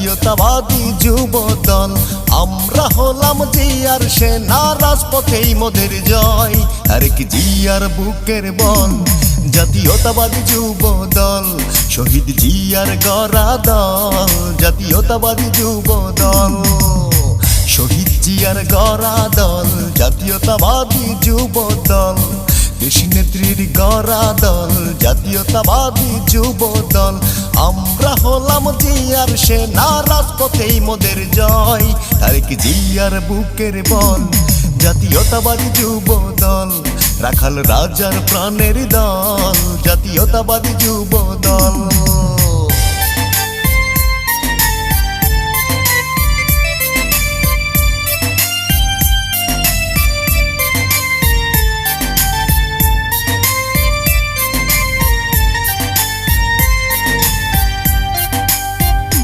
জাতীয়তাবাদী যুব দল। আমরা হলাম জিয়ার সেনা, রাজপথেই মোদের জয়, তারেক জিয়ার বুকের বল। জাতীয়তাবাদী যুব দল, শহীদ জিয়ার গড়া দল। জাতীয়তাবাদী যুব দল, শহীদ জিয়ার গড়া দল। জাতীয়তাবাদী যুব দল, দেশী নেত্রীর গড়া দল। জাতীয়তাবাদী যুব দল। আমরা হলাম জিয়ার সেনা, রাজপথেই মোদের জয়, তারেক জিয়ার বুকের বল। জাতীয়তাবাদী যুব দল, রাখাল রাজার প্রাণের দল। জাতীয়তাবাদী যুব দল।